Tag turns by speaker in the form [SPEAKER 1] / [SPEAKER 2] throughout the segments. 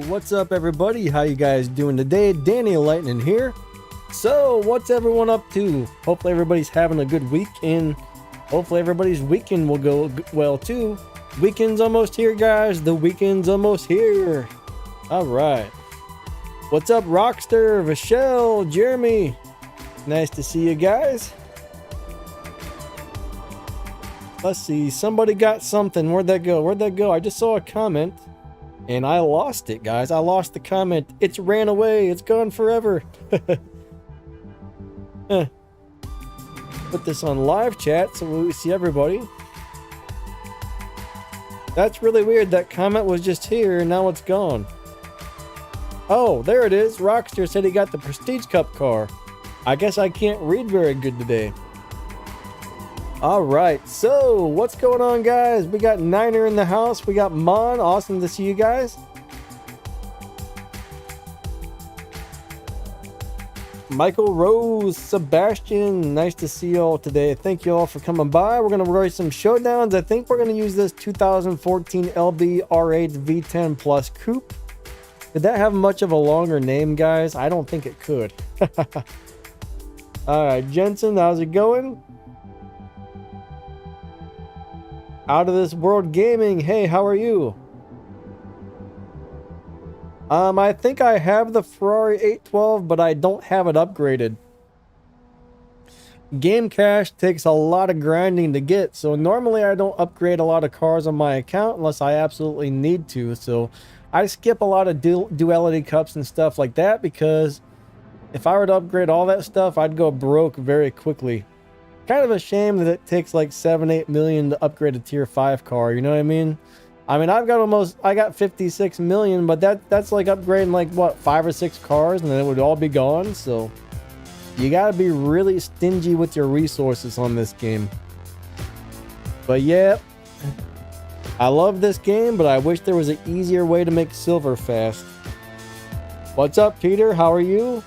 [SPEAKER 1] What's up, everybody? How you guys doing today? Danny Lightning here. So what's everyone up to? Hopefully everybody's having a good week, and hopefully everybody's weekend will go well too. Weekend's almost here, guys. The weekend's almost here. All right. What's up, Rockster, Michelle, Jeremy? Nice to see you guys. Let's see. Somebody got something. Where'd that go? Where'd that go? I just saw a comment and I lost it, guys. I lost the comment. It's ran away. It's gone forever. Put this on live chat so we see everybody. That's really weird. That comment was just here and now it's gone. Oh, there it is. Rockster said he got the Prestige Cup car. I guess I can't read very good today. All right, so what's going on, guys? We got Niner in the house. We got Mon. Awesome to see you guys. Michael, Rose, Sebastian, nice to see you all today. Thank you all for coming by. We're going to race some showdowns. I think we're going to use this 2014 LB R8 V10 Plus Coupe. Did that have much of a longer name, guys? I don't think it could. All right, Jensen, how's it going? Out of This World Gaming, hey, how are you? I think I have the Ferrari 812, but I don't have it upgraded. Game Cash takes a lot of grinding to get, so normally I don't upgrade a lot of cars on my account unless I absolutely need to. So I skip a lot of duality cups and stuff like that, because if I were to upgrade all that stuff, I'd go broke very quickly. Kind of a shame that it takes like 7-8 million to upgrade a tier 5 car, you know what I mean? I got 56 million, but that's like upgrading like what, 5 or 6 cars, and then it would all be gone. So you gotta be really stingy with your resources on this game. But yeah, I love this game, but I wish there was an easier way to make silver fast. What's up, Peter? How are you?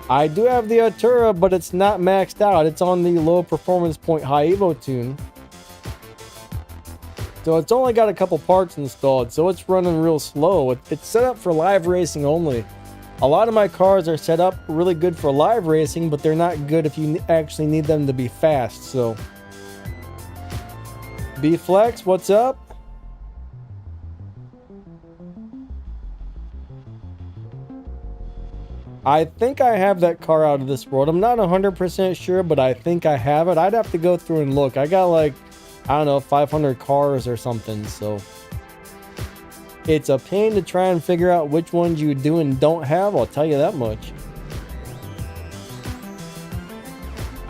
[SPEAKER 1] I do have the Artura, but it's not maxed out. It's on the low performance point high Evo tune. So it's only got a couple parts installed, so it's running real slow. It's set up for live racing only. A lot of my cars are set up really good for live racing, but they're not good if you actually need them to be fast. So B-Flex, what's up? I think I have that car Out of This World. I'm not 100% sure, but I think I have it. I'd have to go through and look. I got like, I don't know, 500 cars or something, so it's a pain to try and figure out which ones you do and don't have, I'll tell you that much.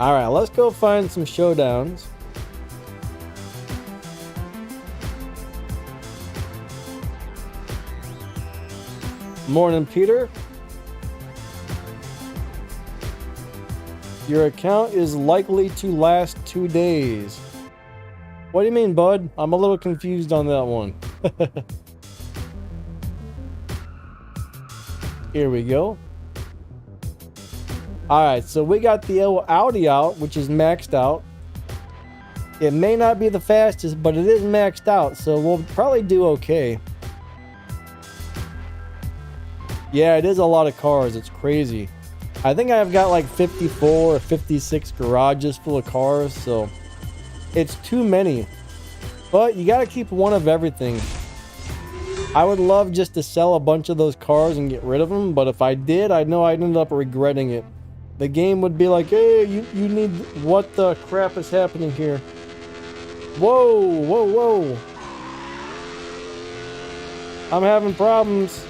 [SPEAKER 1] Alright, let's go find some showdowns. Morning, Peter. Your account is likely to last 2 days. What do you mean, bud? I'm a little confused on that one. Here we go. Alright, so we got the Audi out, which is maxed out. It may not be the fastest, but it is maxed out, so we'll probably do okay. Yeah, it is a lot of cars. It's crazy. I think I've got like 54 or 56 garages full of cars, so it's too many. But you gotta keep one of everything. I would love just to sell a bunch of those cars and get rid of them, but if I did, I know I'd end up regretting it. The game would be like, hey, you need... What the crap is happening here? Whoa, whoa, whoa. I'm having problems.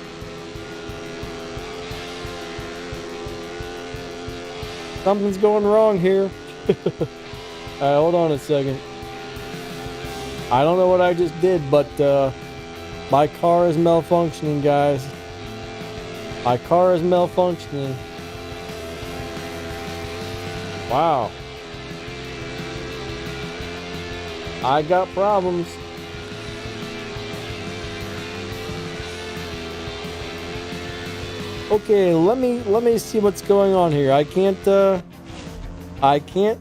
[SPEAKER 1] Something's going wrong here. Alright, hold on a second. I don't know what I just did, but my car is malfunctioning, guys. My car is malfunctioning. Wow. I got problems. Okay, let me see what's going on here. I can't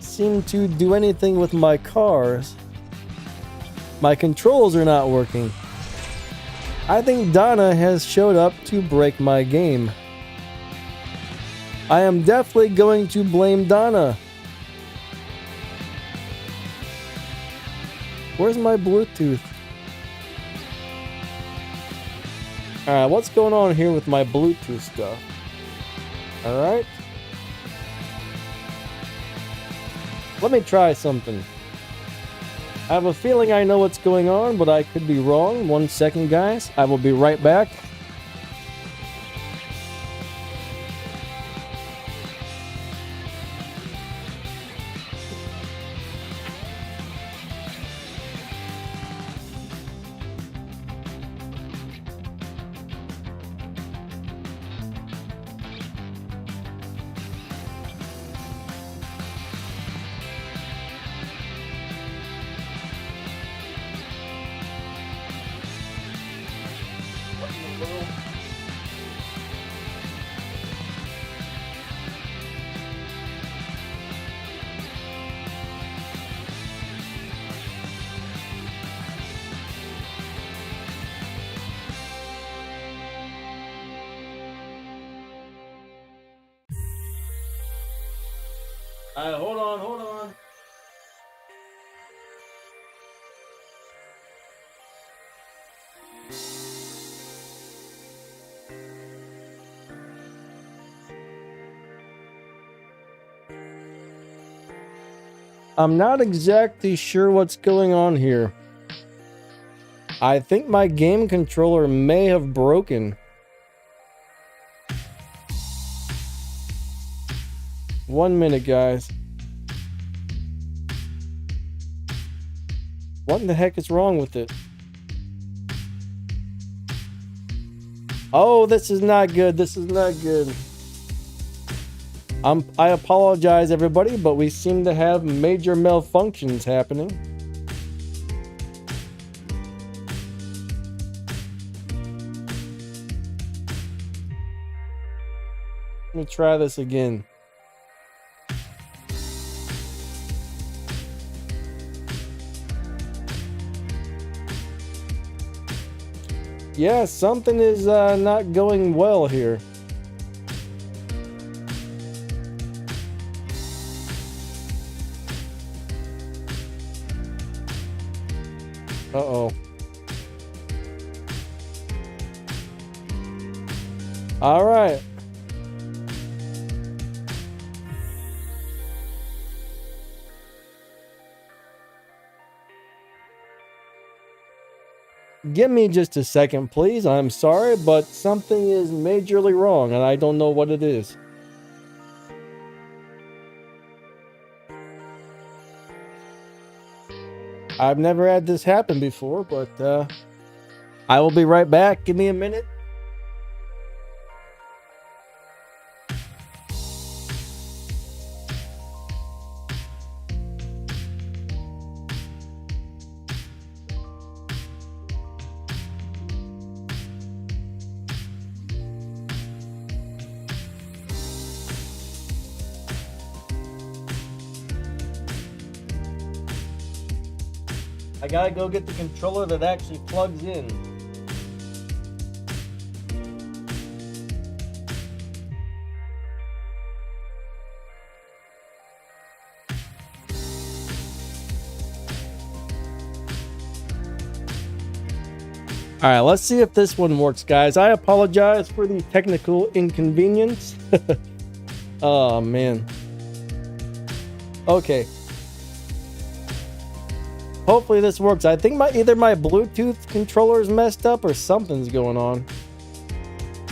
[SPEAKER 1] seem to do anything with my cars. My controls are not working. I think Donna has showed up to break my game. I am definitely going to blame Donna. Where's my Bluetooth? Alright, what's going on here with my Bluetooth stuff? Alright. Let me try something. I have a feeling I know what's going on, but I could be wrong. 1 second, guys. I will be right back. Alright, hold on. I'm not exactly sure what's going on here. I think my game controller may have broken. 1 minute, guys. What in the heck is wrong with it? Oh, this is not good. This is not good. I apologize, everybody, but we seem to have major malfunctions happening. Let me try this again. Yeah, something is not going well here. Uh-oh. All right. Give me just a second, please. I'm sorry, but something is majorly wrong, and I don't know what it is. I've never had this happen before, but I will be right back. Give me a minute. I gotta go get the controller that actually plugs in. All right, let's see if this one works, guys. I apologize for the technical inconvenience. Oh, man. Okay. Hopefully this works. I think either my Bluetooth controller is messed up or something's going on.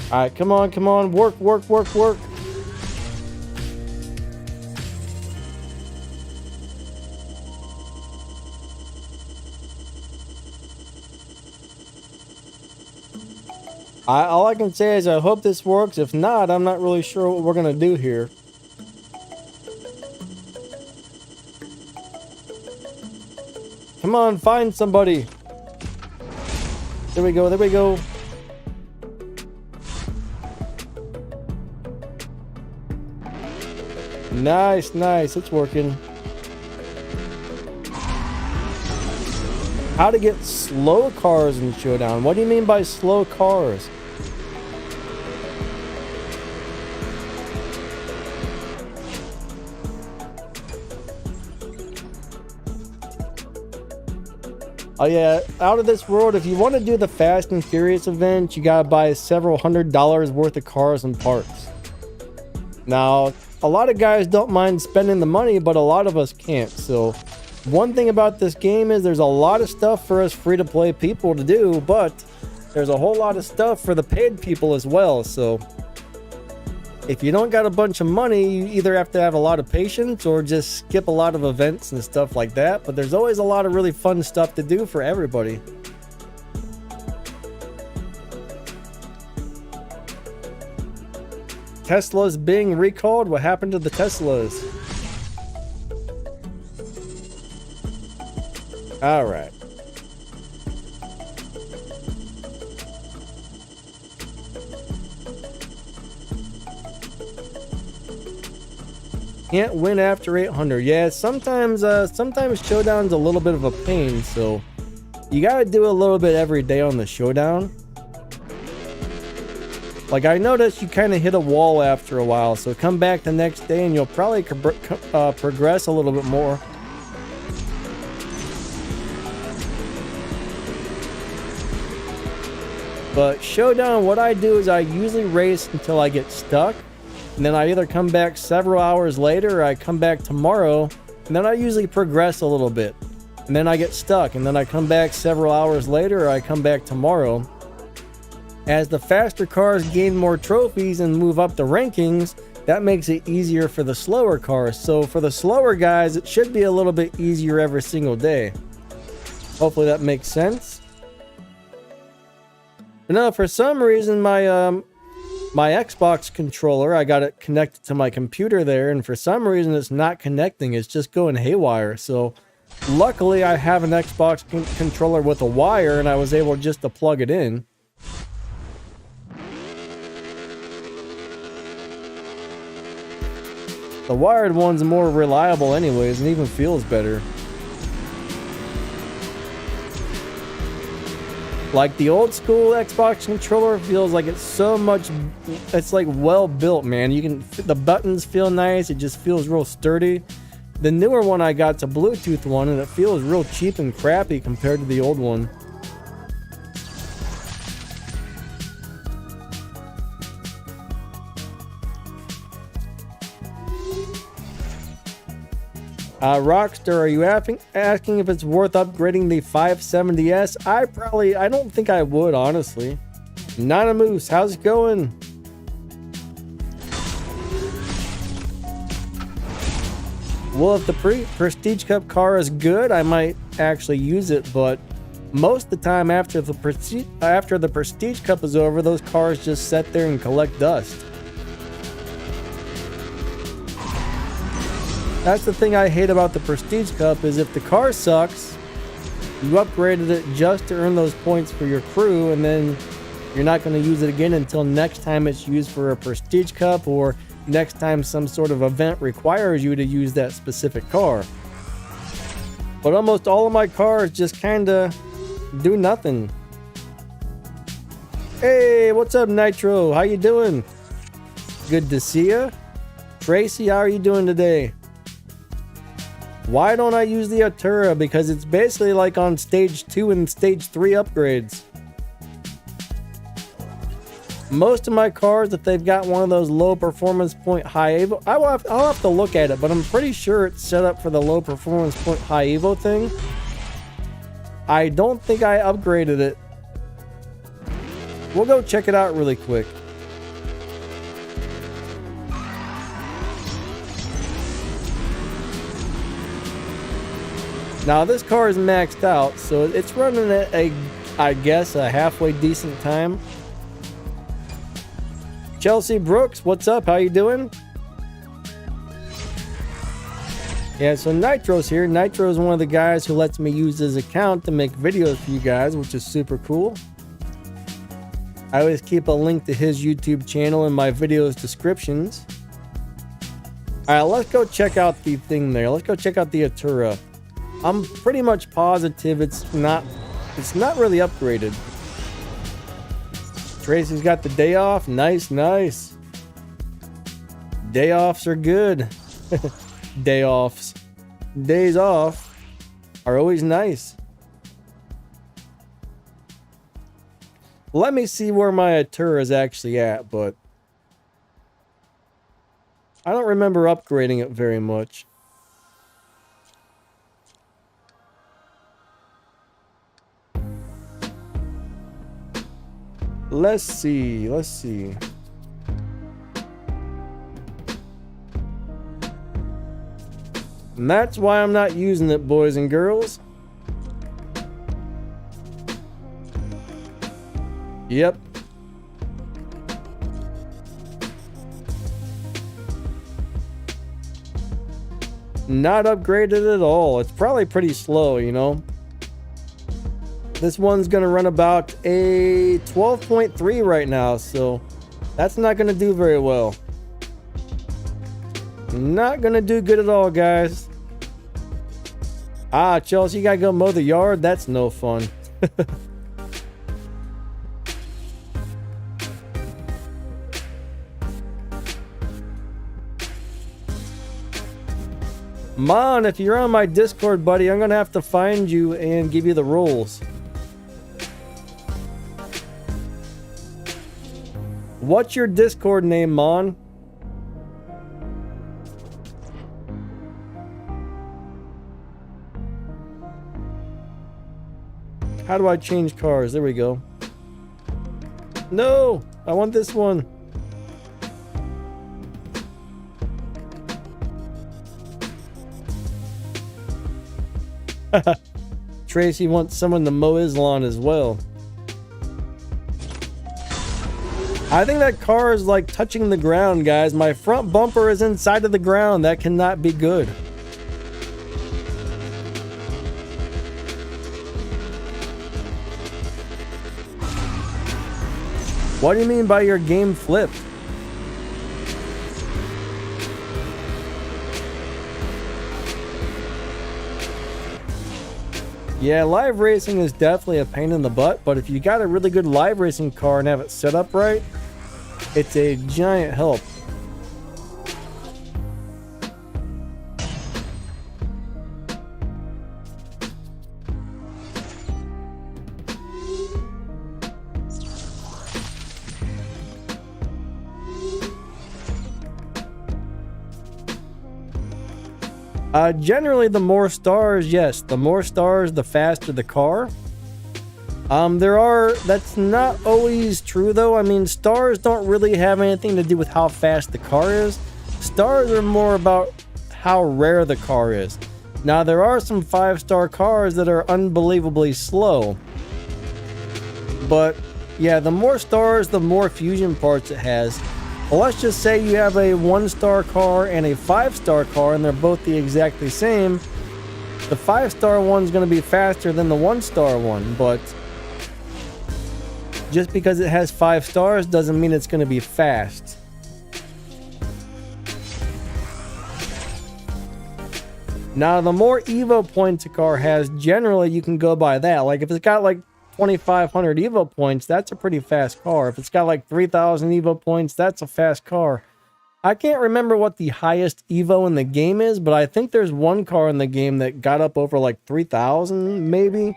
[SPEAKER 1] All right, come on, come on. Work, work, work, work. All I can say is I hope this works. If not, I'm not really sure what we're going to do here. Come Come on, find somebody. There we go, there we go. Nice, nice, it's working. How to get slow cars in Showdown? What do you mean by slow cars? Oh yeah, out of this world, if you want to do the Fast and Furious event, you gotta buy several $100s worth of cars and parts. Now, a lot of guys don't mind spending the money, but a lot of us can't. So, one thing about this game is there's a lot of stuff for us free-to-play people to do, but there's a whole lot of stuff for the paid people as well. So, if you don't got a bunch of money, you either have to have a lot of patience or just skip a lot of events and stuff like that. But there's always a lot of really fun stuff to do for everybody. Tesla's being recalled. What happened to the Teslas? All right. Can't win after 800. Yeah, sometimes Showdown's a little bit of a pain, so you gotta do a little bit every day on the Showdown. Like, I noticed you kind of hit a wall after a while, so come back the next day and you'll probably progress a little bit more. But Showdown, what I do is I usually race until I get stuck. And then I either come back several hours later or I come back tomorrow. And then I usually progress a little bit. And then I get stuck. And then I come back several hours later or I come back tomorrow. As the faster cars gain more trophies and move up the rankings, that makes it easier for the slower cars. So for the slower guys, it should be a little bit easier every single day. Hopefully that makes sense. But no, for some reason my Xbox controller, I got it connected to my computer there, and for some reason it's not connecting. It's just going haywire. So luckily I have an Xbox controller with a wire, and I was able just to plug it in. The wired one's more reliable anyways, and even feels better. Like the old school Xbox controller feels like it's so much, it's like well built, man. The buttons feel nice, it just feels real sturdy. The newer one I got's a Bluetooth one, and it feels real cheap and crappy compared to the old one. Rockstar, are you asking if it's worth upgrading the 570S? I don't think I would, honestly. Not a Moose, how's it going? Well, if the Prestige Cup car is good, I might actually use it, but most of the time after the Prestige Cup is over, those cars just sit there and collect dust. That's the thing I hate about the Prestige Cup, is if the car sucks, you upgraded it just to earn those points for your crew, and then you're not going to use it again until next time it's used for a Prestige Cup, or next time some sort of event requires you to use that specific car. But almost all of my cars just kind of do nothing. Hey, what's up, Nitro? How you doing? Good to see ya. Tracy, how are you doing today? Why don't I use the Artura? Because it's basically like on stage 2 and stage 3 upgrades. Most of my cars, if they've got one of those low performance point high evo, I'll have to look at it, but I'm pretty sure it's set up for the low performance point high evo thing. I don't think I upgraded it. We'll go check it out really quick. Now this car is maxed out, so it's running at I guess a halfway decent time. Chelsea Brooks, what's up? How you doing? Yeah, so Nitro's here. Nitro's one of the guys who lets me use his account to make videos for you guys, which is super cool. I always keep a link to his YouTube channel in my videos descriptions. Alright, let's go check out the thing there. Let's go check out the Atura. I'm pretty much positive it's not really upgraded. Tracy's got the day off. Nice, nice. Day offs are good. Day offs. Days off are always nice. Let me see where my Atura is actually at, but I don't remember upgrading it very much. Let's see. And that's why I'm not using it, boys and girls. Yep. Not upgraded at all. It's probably pretty slow, you know. This one's gonna run about a 12.3 right now, so that's not gonna do very well. Not gonna do good at all, guys. Ah, Chelsea, you gotta go mow the yard? That's no fun. Mon, if you're on my Discord, buddy, I'm gonna have to find you and give you the rules. What's your Discord name, Mon? How do I change cars? There we go. No, I want this one. Tracy wants someone to mow his lawn as well. I think that car is like touching the ground, guys. My front bumper is inside of the ground. That cannot be good. What do you mean by your game flipped? Yeah, live racing is definitely a pain in the butt, but if you got a really good live racing car and have it set up right, it's a giant help. Generally, the more stars, yes, the more stars, the faster the car. That's not always true though. I mean, stars don't really have anything to do with how fast the car is. Stars are more about how rare the car is. Now, there are some 5-star cars that are unbelievably slow. But yeah, the more stars, the more fusion parts it has. Well, let's just say you have a 1-star car and a 5-star car and they're both the exactly same. The 5-star one's going to be faster than the 1-star one, but just because it has 5 stars doesn't mean it's going to be fast. Now, the more Evo points a car has, generally you can go by that. Like if it's got like 2,500 Evo points, that's a pretty fast car. If it's got like 3,000 Evo points, that's a fast car. I can't remember what the highest Evo in the game is, but I think there's one car in the game that got up over like 3,000 maybe.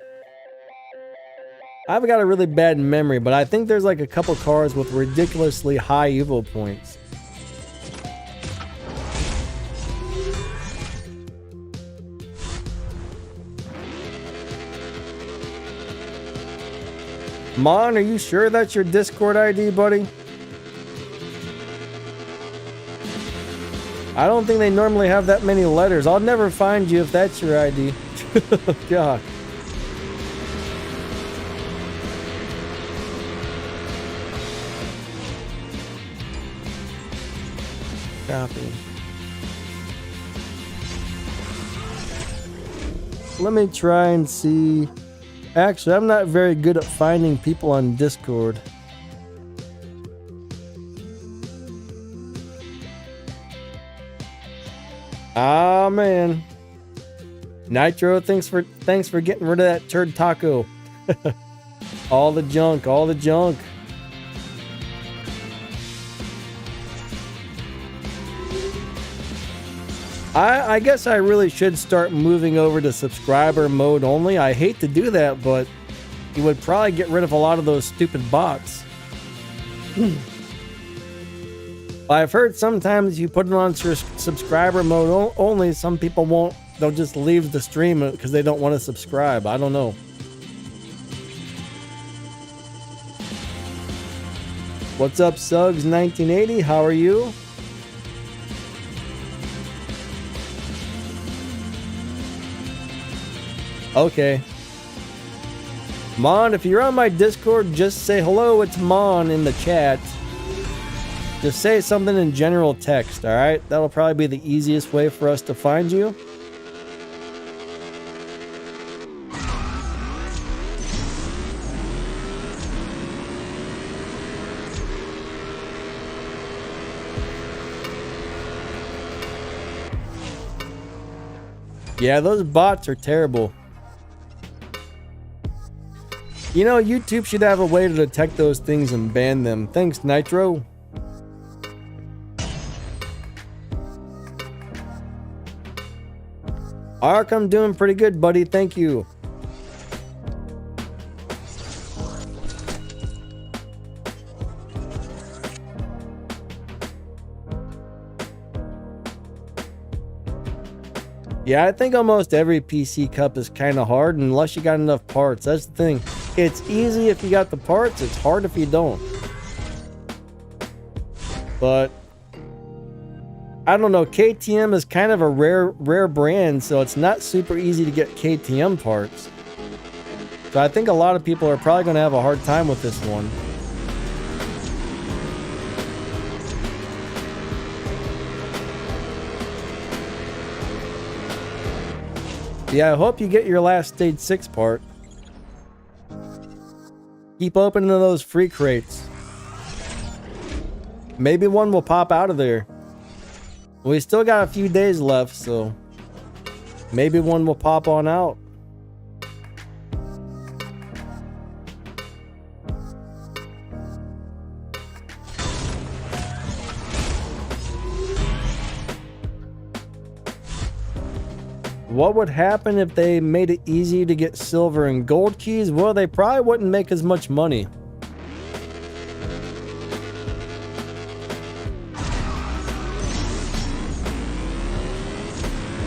[SPEAKER 1] I've got a really bad memory, but I think there's like a couple cars with ridiculously high Evo points. Mon, are you sure that's your Discord ID, buddy? I don't think they normally have that many letters. I'll never find you if that's your ID. God. Copy. let me try and see. Actually, I'm not very good at finding people on Discord. Ah, man. Nitro, thanks for getting rid of that turd taco. All the junk, all the junk. I guess I really should start moving over to subscriber mode only. I hate to do that, but you would probably get rid of a lot of those stupid bots. I've heard sometimes you put it on subscriber mode only, some people won't. They'll just leave the stream because they don't want to subscribe. I don't know. What's up, Suggs1980? How are you? Okay. Mon, if you're on my Discord, just say hello, it's Mon in the chat. Just say something in general text, alright? That'll probably be the easiest way for us to find you. Yeah, those bots are terrible. You know, YouTube should have a way to detect those things and ban them. Thanks, Nitro. Ark, I'm doing pretty good, buddy. Thank you. Yeah, I think almost every PC Cup is kind of hard unless you got enough parts. That's the thing. It's easy if you got the parts. It's hard if you don't. But I don't know. KTM is kind of a rare brand, so it's not super easy to get KTM parts. So I think a lot of people are probably going to have a hard time with this one. Yeah, I hope you get your last stage 6 part. Keep opening those free crates. Maybe one will pop out of there. We still got a few days left, so maybe one will pop on out. What would happen if they made it easy to get silver and gold keys? Well, they probably wouldn't make as much money.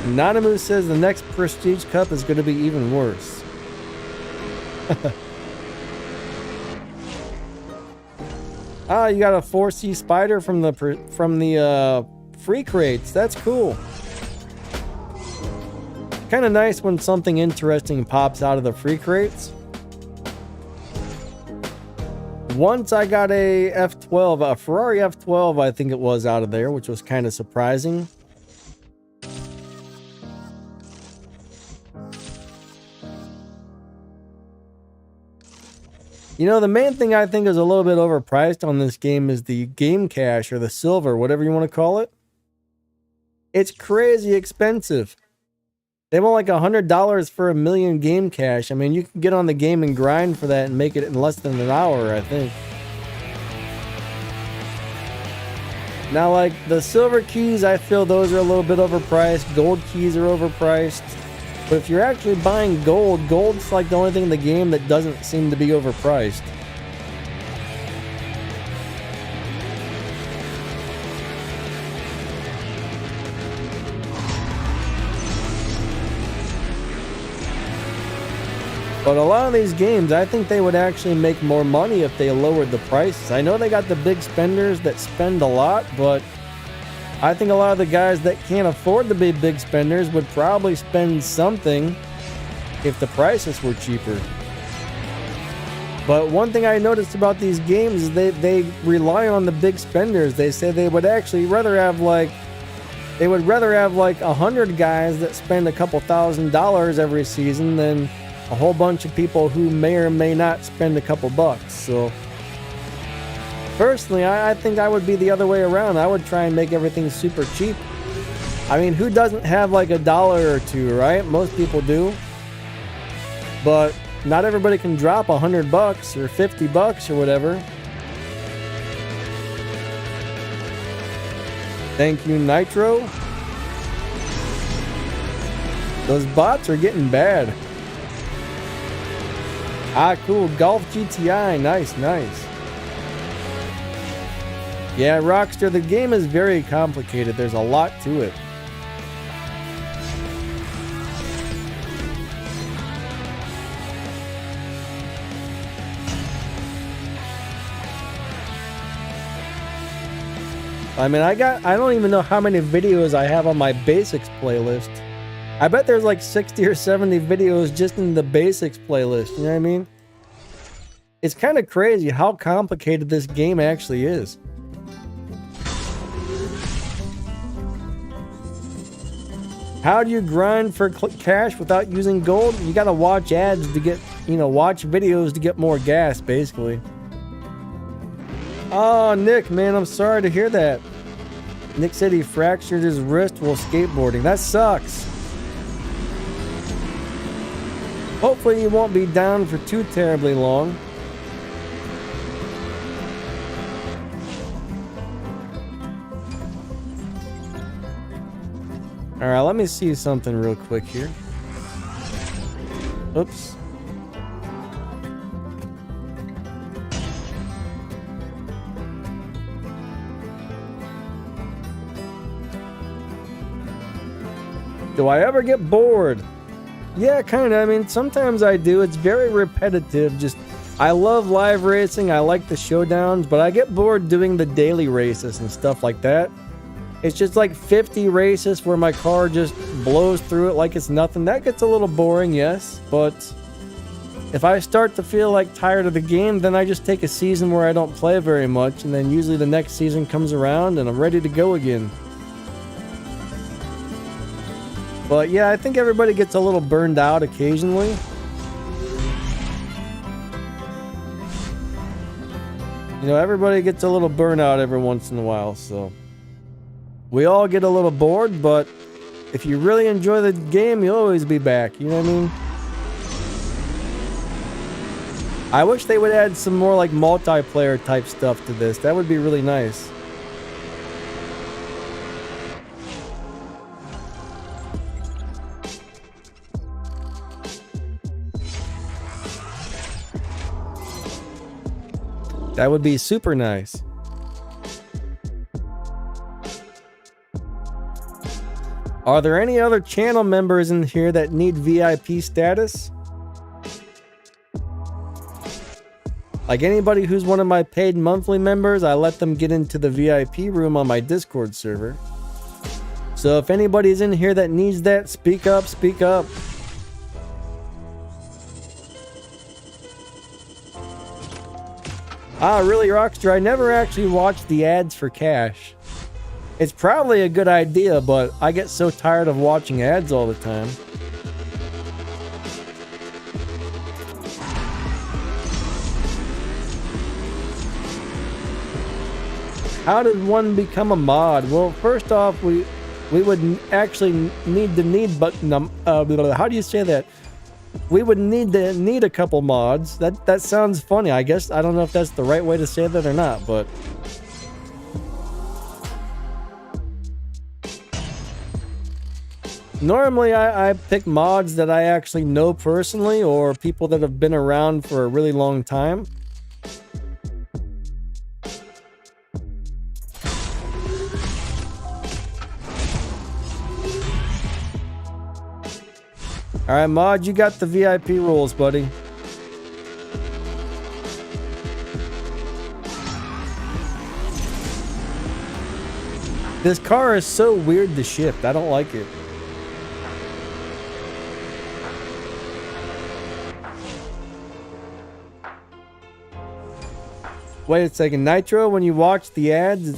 [SPEAKER 1] Nanamu says the next Prestige Cup is going to be even worse. Ah, you got a 4C spider from the free crates. That's cool. Kind of nice when something interesting pops out of the free crates. Once I got a F12, a Ferrari F12, I think it was, out of there, which was kind of surprising. You know, the main thing I think is a little bit overpriced on this game is the game cash, or the silver, whatever you want to call it. It's crazy expensive. They want like $100 for 1 million game cash. I mean, you can get on the game and grind for that and make it in less than an hour, I think. Now, like, the silver keys, I feel those are a little bit overpriced. Gold keys are overpriced. But if you're actually buying gold, gold's like the only thing in the game that doesn't seem to be overpriced. But a lot of these games, I think they would actually make more money if they lowered the prices. I know they got the big spenders that spend a lot, but I think a lot of the guys that can't afford the big spenders would probably spend something if the prices were cheaper. But one thing I noticed about these games is they rely on the big spenders. They say they would actually rather have like They would rather have like 100 guys that spend a couple $1,000s every season than a whole bunch of people who may or may not spend a couple bucks. So personally, I think I would be the other way around. I would try and make everything super cheap. I mean, who doesn't have like $1 or two, right? Most people do. But not everybody can drop $100 or $50 or whatever. Thank you, Nitro. Those bots are getting bad. Ah, cool. Golf GTI. Nice, nice. Yeah, Rockstar, the game is very complicated. There's a lot to it. I mean, I don't even know how many videos I have on my basics playlist. I bet there's like 60 or 70 videos just in the basics playlist, you know what I mean? It's kind of crazy how complicated this game actually is. How do you grind for cash without using gold? You gotta watch ads to get, watch videos to get more gas, basically. Oh, Nick, man, I'm sorry to hear that. Nick said he fractured his wrist while skateboarding. That sucks. Hopefully you won't be down for too terribly long. Alright, let me see something real quick here. Oops. Do I ever get bored? Yeah, kind of. I mean, sometimes I do. It's very repetitive. I love live racing. I like the showdowns, but I get bored doing the daily races and stuff like that. It's just like 50 races where my car just blows through it like it's nothing. That gets a little boring, yes, but if I start to feel like tired of the game, then I just take a season where I don't play very much, and then usually the next season comes around and I'm ready to go again. But yeah, I think everybody gets a little burned out occasionally. Everybody gets a little burnout every once in a while, so we all get a little bored, but if you really enjoy the game, you'll always be back, you know what I mean? I wish they would add some more like multiplayer type stuff to this. That would be really nice. That would be super nice. Are there any other channel members in here that need VIP status? Like anybody who's one of my paid monthly members, I let them get into the VIP room on my Discord server. So if anybody's in here that needs that, speak up, speak up. Ah, really, Rockstar? I never actually watched the ads for cash. It's probably a good idea, but I get so tired of watching ads all the time. How did one become a mod? Well, first off, we would actually how do you say that? We would need a couple mods. That sounds funny, I guess. I don't know if that's the right way to say that or not, but normally I pick mods that I actually know personally or people that have been around for a really long time. Alright, Mod, you got the VIP rules, buddy. This car is so weird to shift. I don't like it. Wait a second, Nitro, when you watch the ads...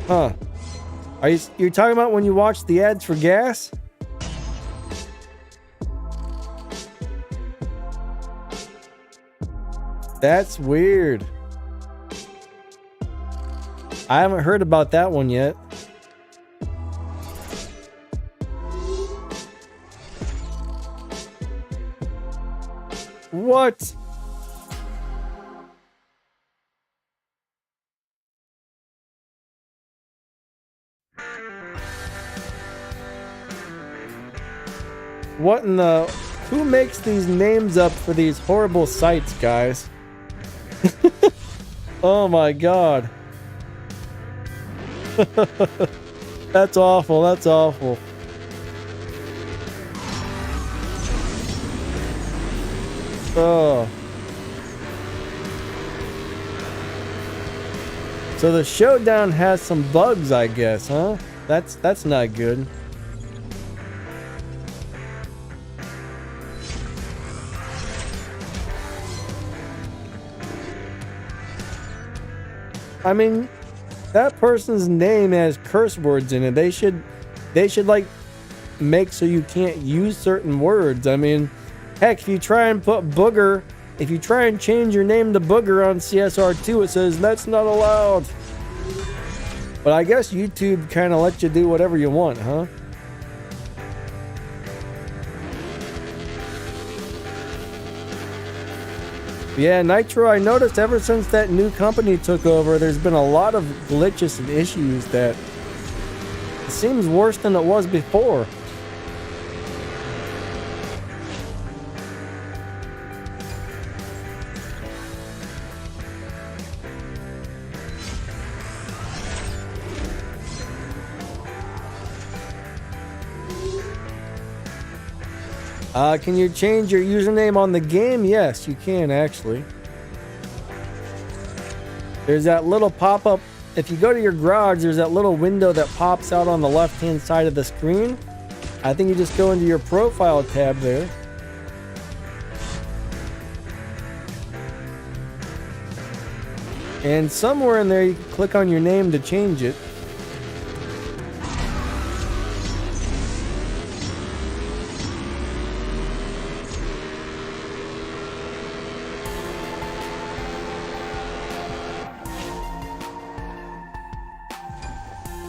[SPEAKER 1] Huh. You're talking about when you watch the ads for gas? That's weird. I haven't heard about that one yet. What? What in the... Who makes these names up for these horrible sites, guys? Oh my god. That's awful, that's awful. Oh. So the Showdown has some bugs, I guess, huh? That's not good. I mean, that person's name has curse words in it. They should like make so you can't use certain words. I mean, heck, if you try and put booger, if you try and change your name to booger on CSR2, it says that's not allowed. But I guess YouTube kind of lets you do whatever you want, huh? Yeah, Nitro, I noticed ever since that new company took over, there's been a lot of glitches and issues that it seems worse than it was before. Can you change your username on the game? Yes, you can actually. There's that little pop-up. If you go to your garage, there's that little window that pops out on the left-hand side of the screen. I think you just go into your profile tab there. And somewhere in there, you can click on your name to change it.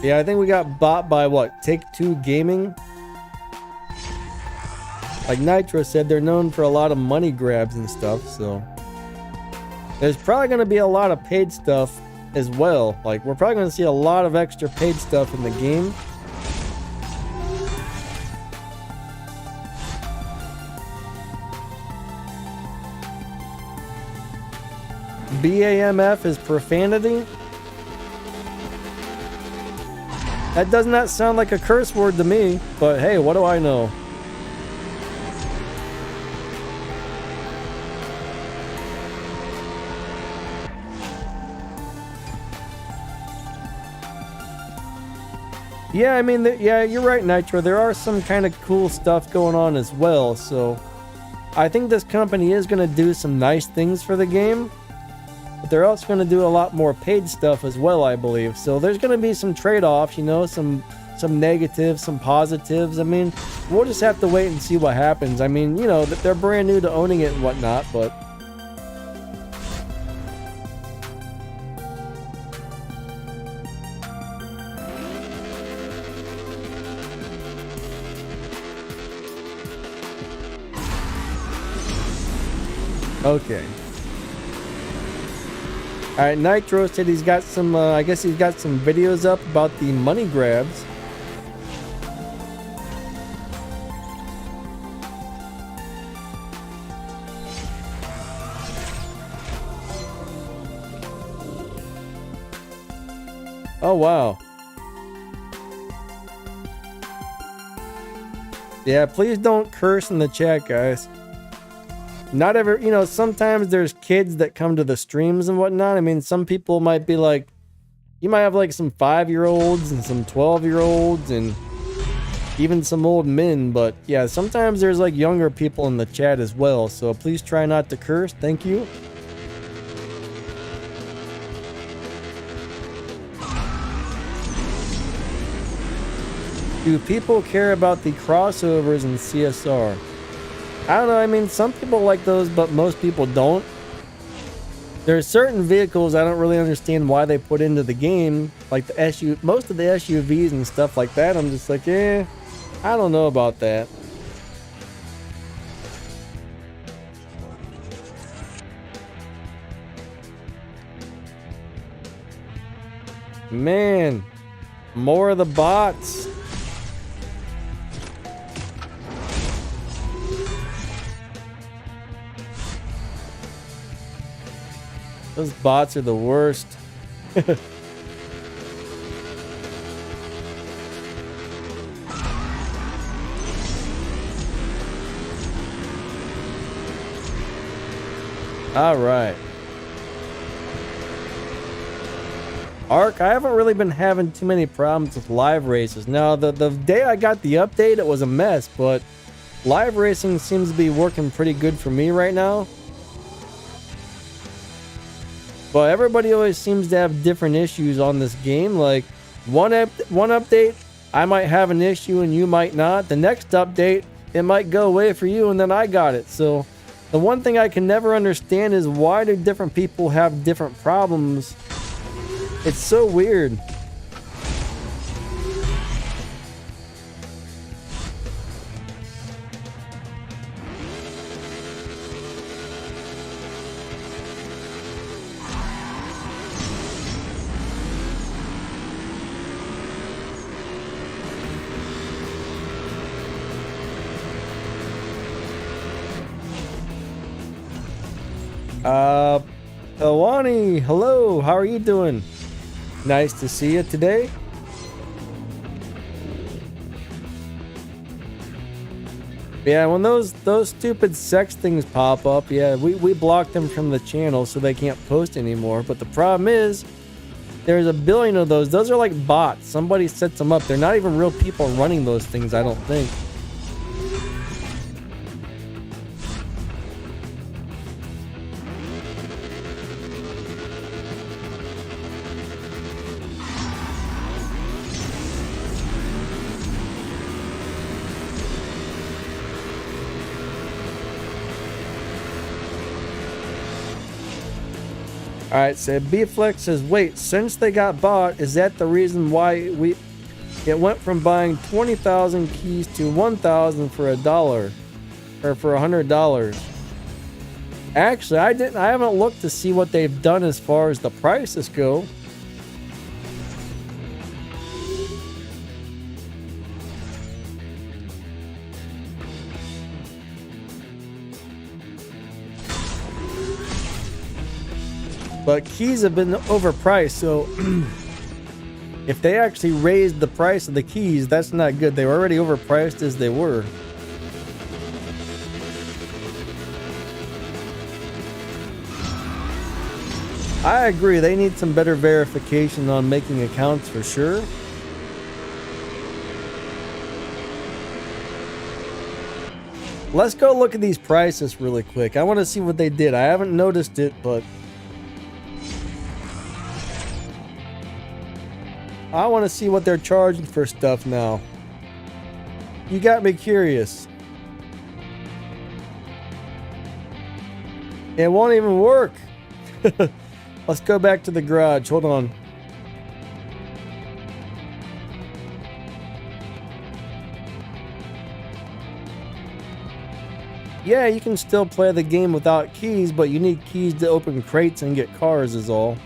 [SPEAKER 1] Yeah, I think we got bought by what? Take-Two Gaming? Like Nitro said, they're known for a lot of money grabs and stuff, so... There's probably going to be a lot of paid stuff as well. Like, we're probably going to see a lot of extra paid stuff in the game. BAMF is profanity? That does not sound like a curse word to me, but hey, what do I know? Yeah, I mean, yeah, you're right, Nitro. There are some kind of cool stuff going on as well, so I think this company is going to do some nice things for the game. But they're also going to do a lot more paid stuff as well, I believe. So there's going to be some trade-offs, you know, some negatives, some positives. I mean, we'll just have to wait and see what happens. I mean, you know, they're brand new to owning it and whatnot, but... Okay. Alright, Nitro said he's got some, I guess he's got some videos up about the money grabs. Oh, wow. Yeah, please don't curse in the chat, guys. Not ever, you know, sometimes there's kids that come to the streams and whatnot. I mean, some people might be like, you might have like some 5-year-olds and some 12-year-olds and even some old men. But yeah, sometimes there's like younger people in the chat as well. So please try not to curse. Thank you. Do people care about the crossovers in CSR? I don't know. I mean, some people like those, but most people don't. There are certain vehicles I don't really understand why they put into the game, like the most of the SUVs and stuff like that. I'm just like, I don't know about that. Man, more of the bots. Those bots are the worst. All right. Arc, I haven't really been having too many problems with live races. Now, the day I got the update, it was a mess, but live racing seems to be working pretty good for me right now. But everybody always seems to have different issues on this game. Like, one update, I might have an issue and you might not. The next update, it might go away for you and then I got it. So, the one thing I can never understand is why do different people have different problems? It's so weird. Awani, hello, how are you doing? Nice to see you today. Yeah, when those stupid sex things pop up, yeah, we block them from the channel so they can't post anymore. But the problem is, there's a billion of those. Those are like bots. Somebody sets them up. They're not even real people running those things, I don't think. All right, so B-Flex says, wait, since they got bought, is that the reason why it went from buying 20,000 keys to 1,000 for $1 or for $100? Actually, I haven't looked to see what they've done as far as the prices go. But keys have been overpriced, so if they actually raised the price of the keys, that's not good. They were already overpriced as they were. I agree, they need some better verification on making accounts for sure. Let's go look at these prices really quick. I want to see what they did. I haven't noticed it, but I want to see what they're charging for stuff now. You got me curious. It won't even work. Let's go back to the garage. Hold on. Yeah, you can still play the game without keys, but you need keys to open crates and get cars is all.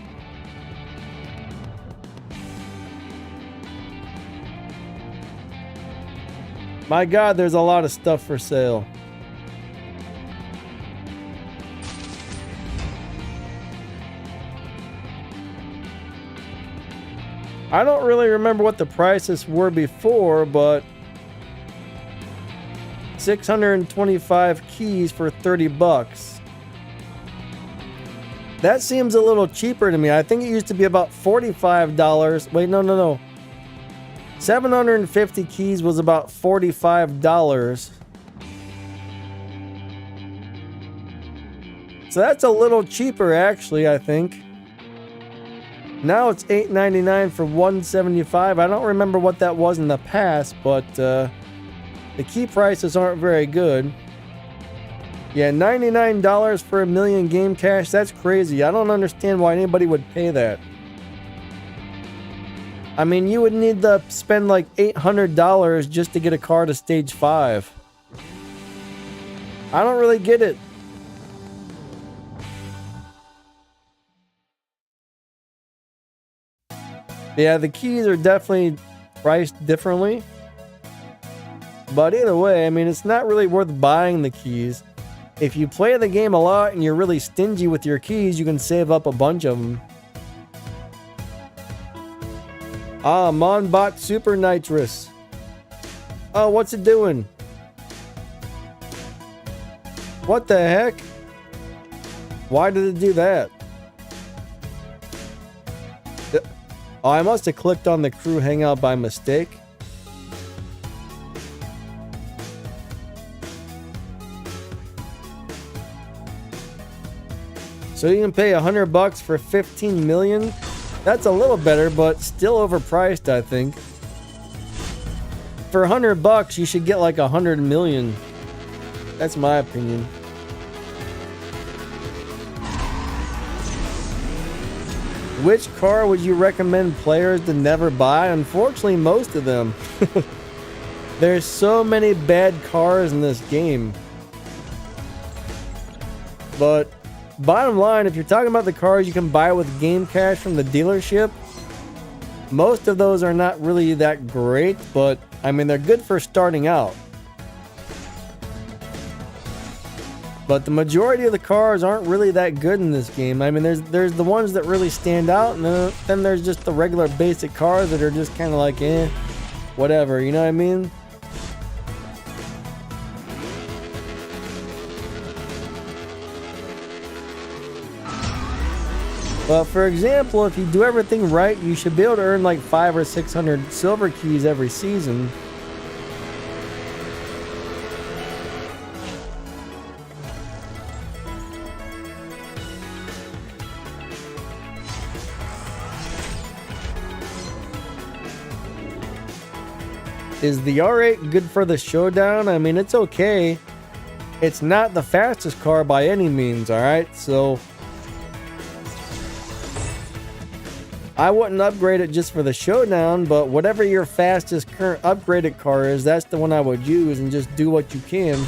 [SPEAKER 1] My God, there's a lot of stuff for sale. I don't really remember what the prices were before, but 625 keys for 30 bucks. That seems a little cheaper to me. I think it used to be about $45. Wait, no. 750 keys was about $45. So that's a little cheaper, actually, I think. Now it's $8.99 for 175. I don't remember what that was in the past, but the key prices aren't very good. Yeah, $99 for 1,000,000 game cash. That's crazy. I don't understand why anybody would pay that. I mean, you would need to spend like $800 just to get a car to stage 5. I don't really get it. Yeah, the keys are definitely priced differently. But either way, I mean, it's not really worth buying the keys. If you play the game a lot and you're really stingy with your keys, you can save up a bunch of them. Ah, Monbot Super Nitrous. Oh, what's it doing? What the heck? Why did it do that? Oh, I must have clicked on the crew hangout by mistake. So you can pay $100 for 15 million? That's a little better, but still overpriced, I think. For $100, you should get like 100 million. That's my opinion. Which car would you recommend players to never buy? Unfortunately, most of them. There's so many bad cars in this game. But bottom line, if you're talking about the cars you can buy with game cash from the dealership, most of those are not really that great, but I mean, they're good for starting out. But the majority of the cars aren't really that good in this game. I mean, there's the ones that really stand out, and then there's just the regular basic cars that are just kind of like, whatever, you know what I mean? Well, for example, if you do everything right, you should be able to earn like 500 or 600 silver keys every season. Is the R8 good for the Showdown? I mean, it's okay. It's not the fastest car by any means, alright? So I wouldn't upgrade it just for the Showdown, but whatever your fastest current upgraded car is, that's the one I would use, and just do what you can.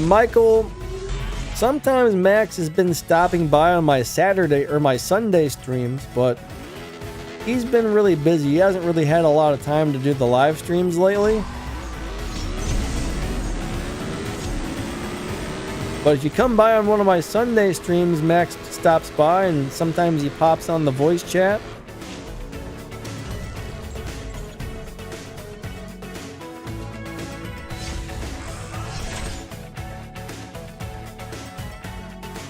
[SPEAKER 1] Michael, sometimes Max has been stopping by on my Saturday or my Sunday streams, but he's been really busy. He hasn't really had a lot of time to do the live streams lately. But if you come by on one of my Sunday streams, Max stops by, and sometimes he pops on the voice chat.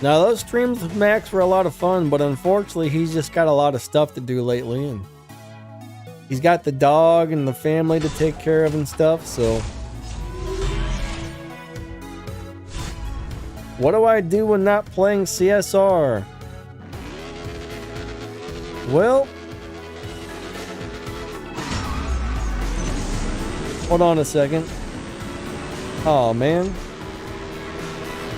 [SPEAKER 1] Now, those streams with Max were a lot of fun, but unfortunately, he's just got a lot of stuff to do lately, and he's got the dog and the family to take care of and stuff, so what do I do when not playing CSR? Well, hold on a second. Oh, man.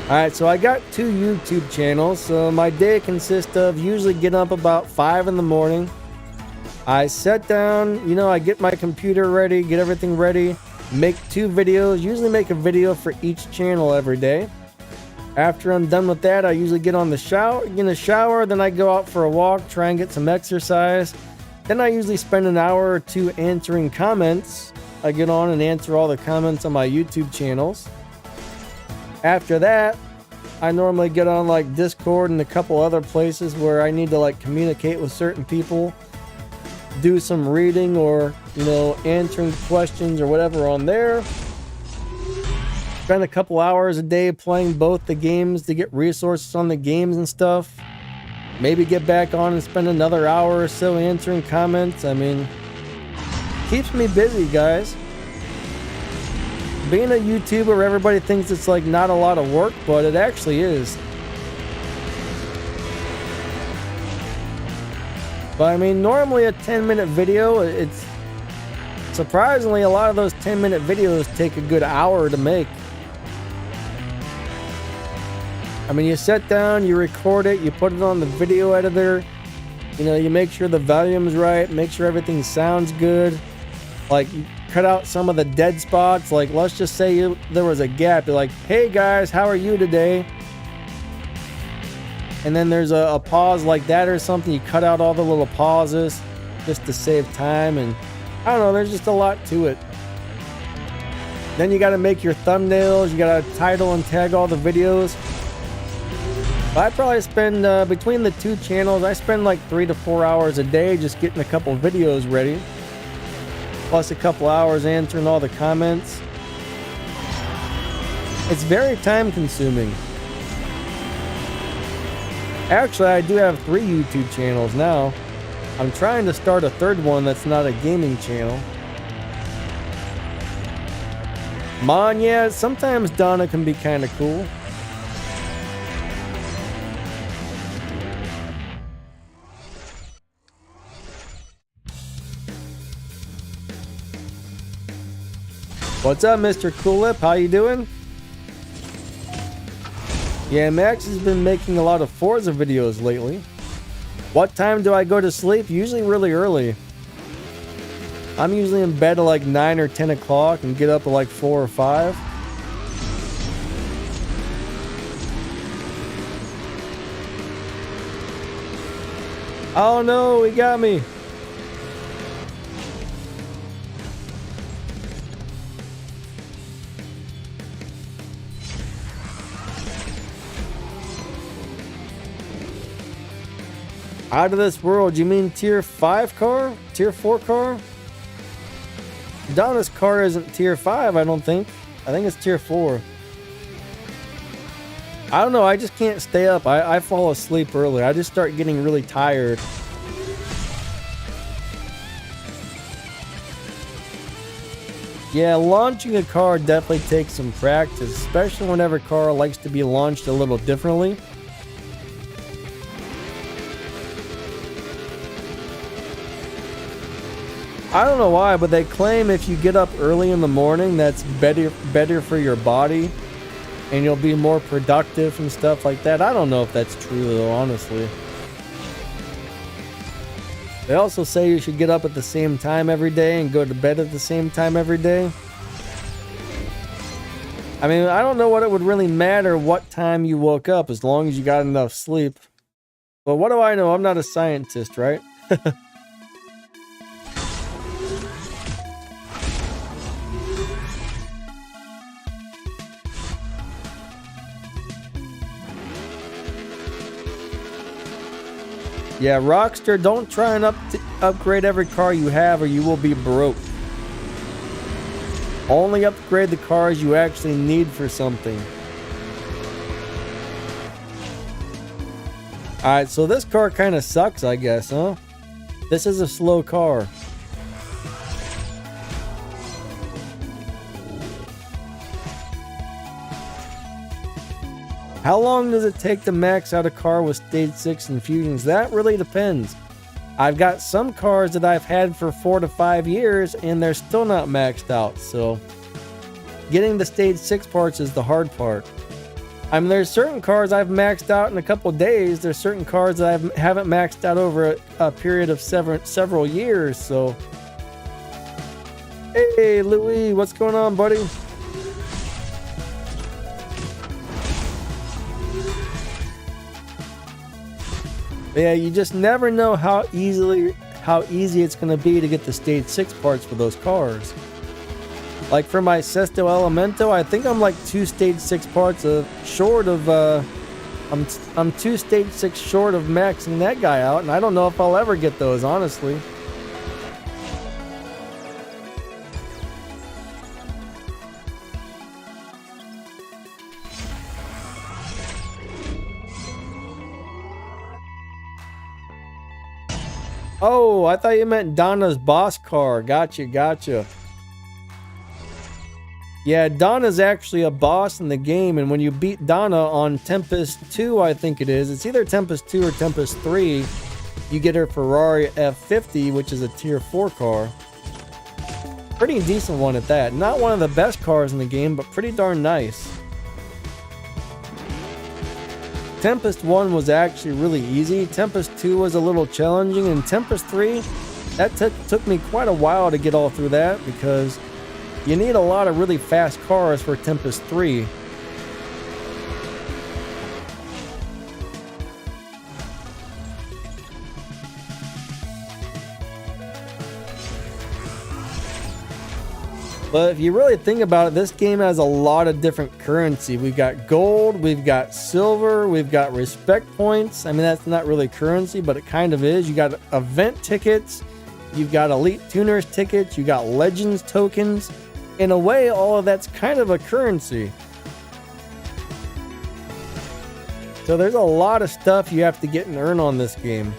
[SPEAKER 1] Alright, so I got 2 YouTube channels, so my day consists of usually getting up about 5 in the morning. I sit down, you know, I get my computer ready, get everything ready, make 2 videos, usually make a video for each channel every day. After I'm done with that, I usually get in the shower, then I go out for a walk, try and get some exercise. Then I usually spend an hour or 2 answering comments. I get on and answer all the comments on my YouTube channels. After that, I normally get on like Discord and a couple other places where I need to like communicate with certain people, do some reading or, you know, answering questions or whatever on there. Spend a couple hours a day playing both the games to get resources on the games and stuff. Maybe get back on and spend another hour or so answering comments. I mean, keeps me busy, guys. Being a YouTuber, everybody thinks it's like not a lot of work, but it actually is. But I mean, normally a 10-minute video, it's surprisingly a lot of those 10-minute videos take a good hour to make. I mean, you sit down, you record it, you put it on the video editor, you know, you make sure the volume's right, make sure everything sounds good. Like, you cut out some of the dead spots. Like, let's just say there was a gap. You're like, hey guys, how are you today? And then there's a pause like that or something. You cut out all the little pauses just to save time. And I don't know, there's just a lot to it. Then you got to make your thumbnails. You got to title and tag all the videos. I probably spend, between the two channels, I spend like 3 to 4 hours a day just getting a couple videos ready. Plus a couple hours answering all the comments. It's very time consuming. Actually, I do have 3 YouTube channels now. I'm trying to start a 3rd one that's not a gaming channel. Mon, yeah, sometimes Donna can be kind of cool. What's up, Mr. Coolip? How you doing? Yeah, Max has been making a lot of Forza videos lately. What time do I go to sleep? Usually really early. I'm usually in bed at like 9 or 10 o'clock and get up at like 4 or 5. Oh no, he got me. Out of this world, you mean tier 5 car? Tier 4 car? Donna's car isn't tier 5, I don't think. I think it's tier 4. I don't know, I just can't stay up. I fall asleep early. I just start getting really tired. Yeah, launching a car definitely takes some practice, especially whenever a car likes to be launched a little differently. I don't know why, but they claim if you get up early in the morning, that's better for your body, and you'll be more productive and stuff like that. I don't know if that's true though, honestly. They also say you should get up at the same time every day and go to bed at the same time every day. I mean, I don't know what it would really matter what time you woke up as long as you got enough sleep. But what do I know? I'm not a scientist, right? Yeah, Rockstar, don't try and upgrade every car you have or you will be broke. Only upgrade the cars you actually need for something. Alright, so this car kind of sucks, I guess, huh? This is a slow car. How long does it take to max out a car with stage 6 infusions? That really depends. I've got some cars that I've had for 4 to 5 years and they're still not maxed out, so getting the stage 6 parts is the hard part. I mean, there's certain cars I've maxed out in a couple days. There's certain cars that I haven't maxed out over a period of several years, so. Hey, Louis, what's going on, buddy? Yeah, you just never know how easy it's going to be to get the stage 6 parts for those cars. Like for my Sesto Elemento, I think I'm like 2 stage 6 parts short of I'm 2 stage 6 short of maxing that guy out, and I don't know if I'll ever get those, honestly. Oh, I thought you meant Donna's boss car. Gotcha. Yeah, Donna's actually a boss in the game, and when you beat Donna on Tempest 2, I think it is. It's either Tempest 2 or Tempest 3. you get a Ferrari F50, which is a tier 4 car. Pretty decent one at that. Not one of the best cars in the game, but pretty darn nice. Tempest 1 was actually really easy. Tempest 2 was a little challenging, and Tempest 3, that took me quite a while to get all through that, because you need a lot of really fast cars for Tempest 3. But if you really think about it, this game has a lot of different currency. We've got gold, we've got silver, we've got respect points. I mean, that's not really currency, but it kind of is. You got event tickets, you've got elite tuners tickets, you got legends tokens. In a way, all of that's kind of a currency. So there's a lot of stuff you have to get and earn on this game.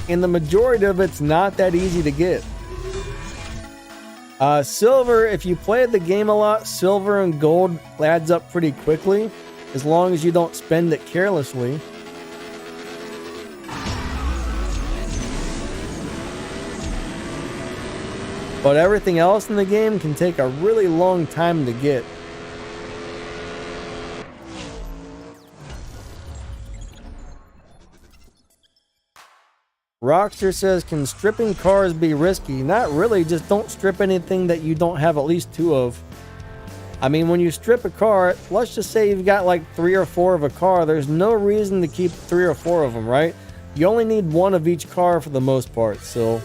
[SPEAKER 1] And the majority of it's not that easy to get. Silver, if you play the game a lot, silver and gold adds up pretty quickly, as long as you don't spend it carelessly. But everything else in the game can take a really long time to get. Rockster says, can stripping cars be risky? Not really, just don't strip anything that you don't have at least 2 of. I mean, when you strip a car, let's just say you've got like 3 or 4 of a car, there's no reason to keep 3 or 4 of them, right? You only need 1 of each car for the most part, so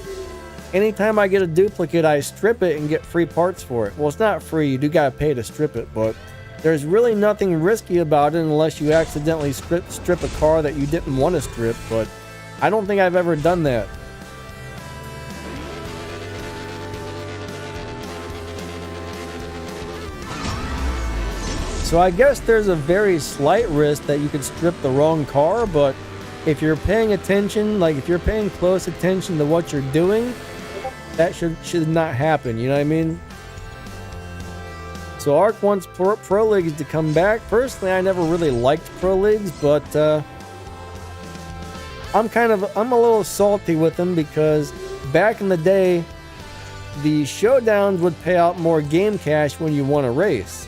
[SPEAKER 1] anytime I get a duplicate, I strip it and get free parts for it. Well, it's not free, you do gotta pay to strip it, but there's really nothing risky about it unless you accidentally strip a car that you didn't want to strip, but I don't think I've ever done that. So I guess there's a very slight risk that you could strip the wrong car, but if you're paying attention, like if you're paying close attention to what you're doing, that should not happen, you know what I mean? So ARK wants Pro Leagues to come back. Personally, I never really liked Pro Leagues, but I'm a little salty with them because back in the day, the Showdowns would pay out more game cash when you won a race.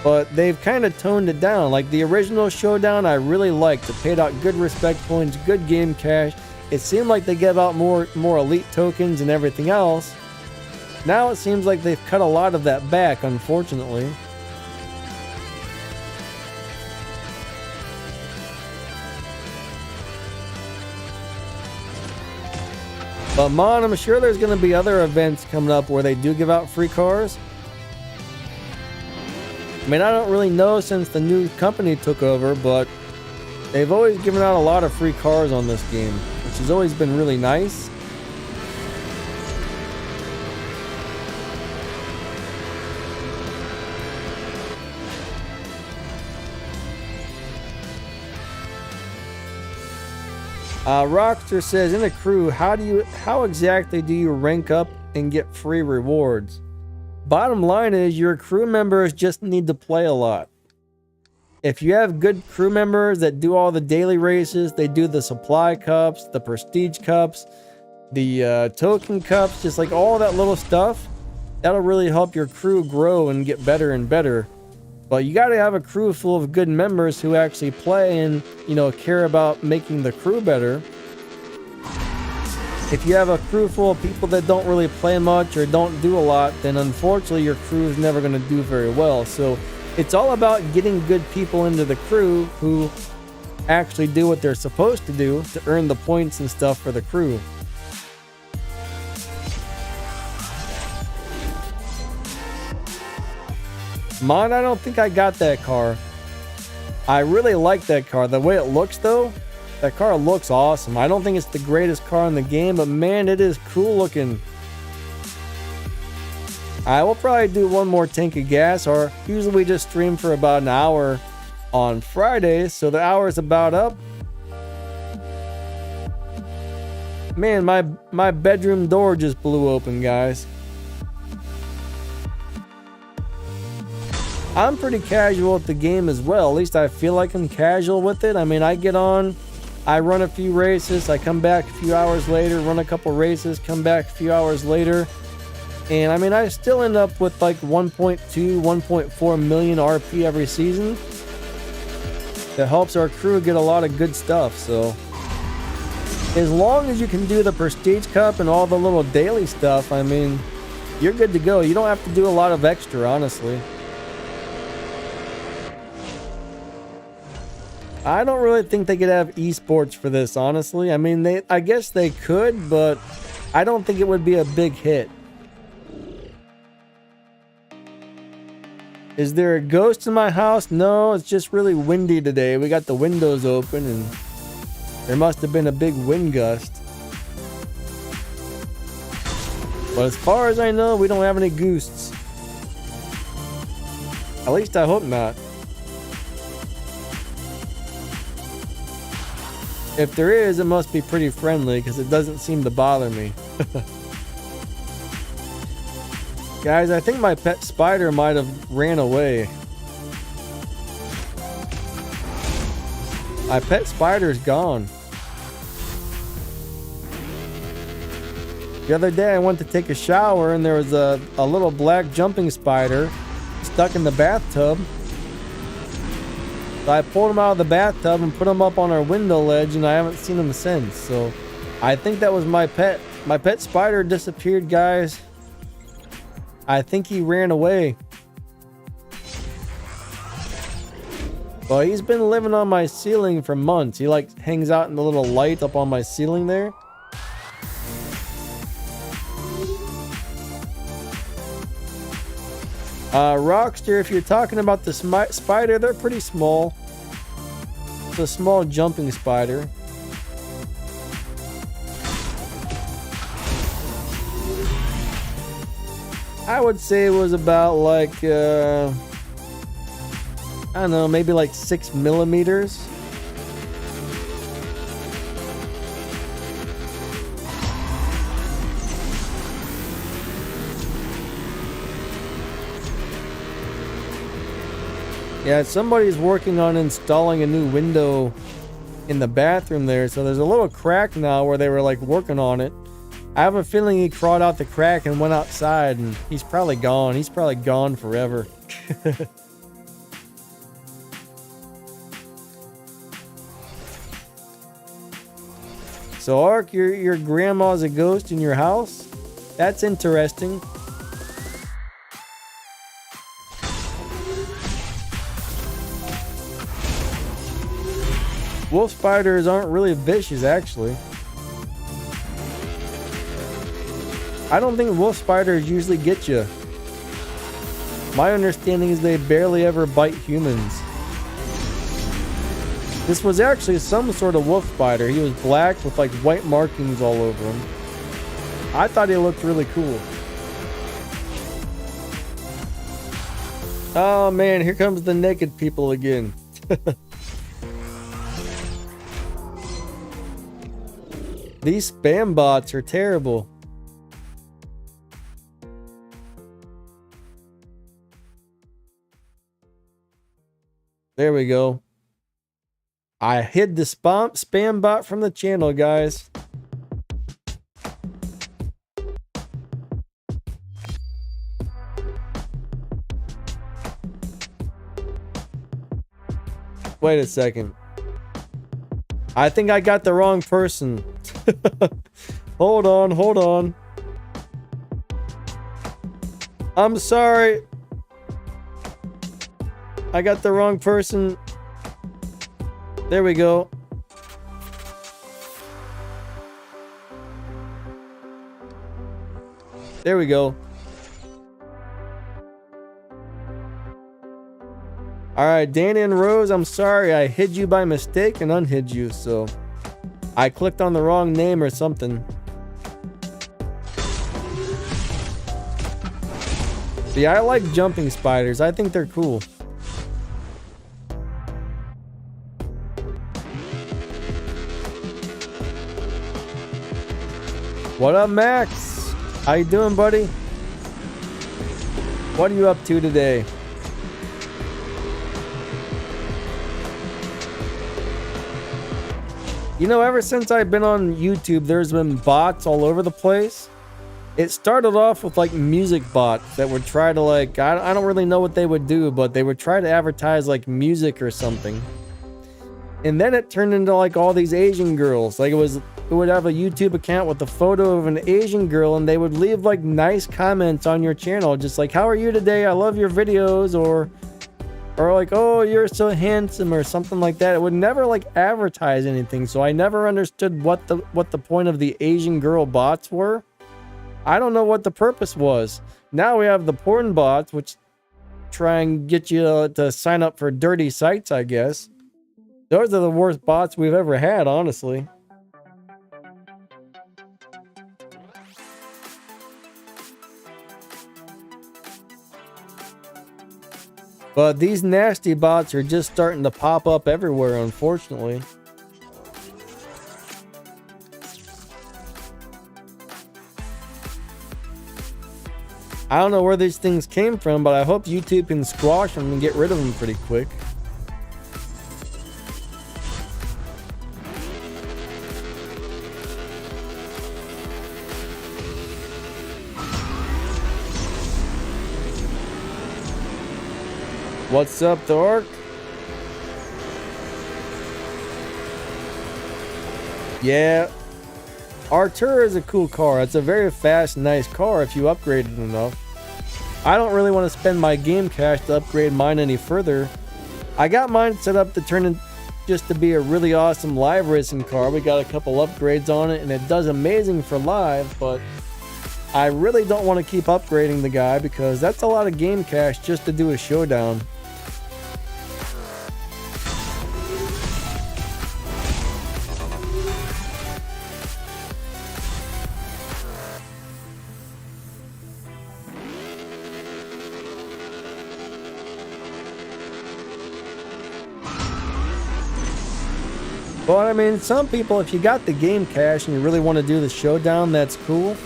[SPEAKER 1] But they've kind of toned it down. Like the original Showdown, I really liked. It paid out good respect points, good game cash. It seemed like they gave out more elite tokens and everything else. Now it seems like they've cut a lot of that back, unfortunately. But Mon, I'm sure there's going to be other events coming up where they do give out free cars. I mean, I don't really know since the new company took over, but they've always given out a lot of free cars on this game, which has always been really nice. Rockster says, in a crew, how exactly do you rank up and get free rewards? Bottom line is, your crew members just need to play a lot. If you have good crew members that do all the daily races, they do the supply cups, the prestige cups, the token cups, just like all that little stuff, that'll really help your crew grow and get better and better. But you got to have a crew full of good members who actually play and, you know, care about making the crew better. If you have a crew full of people that don't really play much or don't do a lot, then unfortunately your crew is never going to do very well. So it's all about getting good people into the crew who actually do what they're supposed to do to earn the points and stuff for the crew. Mon, I don't think I got that car. I really like that car. The way it looks though, that car looks awesome. I don't think it's the greatest car in the game, but man, it is cool looking. I will probably do one more tank of gas, or usually we just stream for about an hour on Fridays, so the hour is about up. Man, my bedroom door just blew open, guys. I'm pretty casual with the game as well. At least I feel like I'm casual with it. I mean, I get on, I run a few races, I come back a few hours later, run a couple races, come back a few hours later. And I mean, I still end up with like 1.2, 1.4 million RP every season. That helps our crew get a lot of good stuff. So as long as you can do the Prestige Cup and all the little daily stuff, I mean, you're good to go. You don't have to do a lot of extra, honestly. I don't really think they could have esports for this, honestly. I mean, I guess they could, but I don't think it would be a big hit. Is there a ghost in my house? No, it's just really windy today. We got the windows open and there must have been a big wind gust. But as far as I know, we don't have any ghosts. At least I hope not. If there is, it must be pretty friendly because it doesn't seem to bother me. Guys, I think my pet spider might have ran away. My pet spider's gone. The other day I went to take a shower and there was a little black jumping spider stuck in the bathtub. So I pulled him out of the bathtub and put him up on our window ledge and I haven't seen him since. So I think that was my pet. My pet spider disappeared, guys. I think he ran away. Well, he's been living on my ceiling for months. He like hangs out in the little light up on my ceiling there. Rockster, if you're talking about the spider, they're pretty small. It's a small jumping spider. I would say it was about like, I don't know, maybe like 6 millimeters. Yeah, somebody's working on installing a new window in the bathroom there. So there's a little crack now where they were like working on it. I have a feeling he crawled out the crack and went outside and he's probably gone. He's probably gone forever. So Ark, your grandma's a ghost in your house? That's interesting. Wolf spiders aren't really vicious, actually. I don't think wolf spiders usually get you. My understanding is they barely ever bite humans. This was actually some sort of wolf spider. He was black with like white markings all over him. I thought he looked really cool. Oh man, here comes the naked people again. These spam bots are terrible. There we go. I hid the spam bot from the channel, guys. Wait a second. I think I got the wrong person. Hold on. I'm sorry. I got the wrong person. There we go. There we go. Alright, Danny and Rose, I'm sorry. I hid you by mistake and unhid you, so I clicked on the wrong name or something. See, I like jumping spiders. I think they're cool. What up, Max? How you doing, buddy? What are you up to today? You know, ever since I've been on YouTube, there's been bots all over the place. It started off with like music bots that would try to like, I don't really know what they would do, but they would try to advertise like music or something. And then it turned into like all these Asian girls. Like it would have a YouTube account with a photo of an Asian girl, and they would leave like nice comments on your channel, just like, how are you today? I love your videos, or like, oh, you're so handsome, or something like that. It would never like advertise anything. So I never understood what the point of the Asian girl bots were. I don't know what the purpose was. Now we have the porn bots, which try and get you to sign up for dirty sites, I guess. Those are the worst bots we've ever had, honestly. But these nasty bots are just starting to pop up everywhere, unfortunately. I don't know where these things came from, but I hope YouTube can squash them and get rid of them pretty quick. What's up, Dork? Yeah. Artura is a cool car. It's a very fast, nice car if you upgrade it enough. I don't really want to spend my game cash to upgrade mine any further. I got mine set up to turn it just to be a really awesome live racing car. We got a couple upgrades on it, and it does amazing for live, but I really don't want to keep upgrading the guy because that's a lot of game cash just to do a showdown. But I mean, some people, if you got the game cash and you really want to do the showdown, that's cool.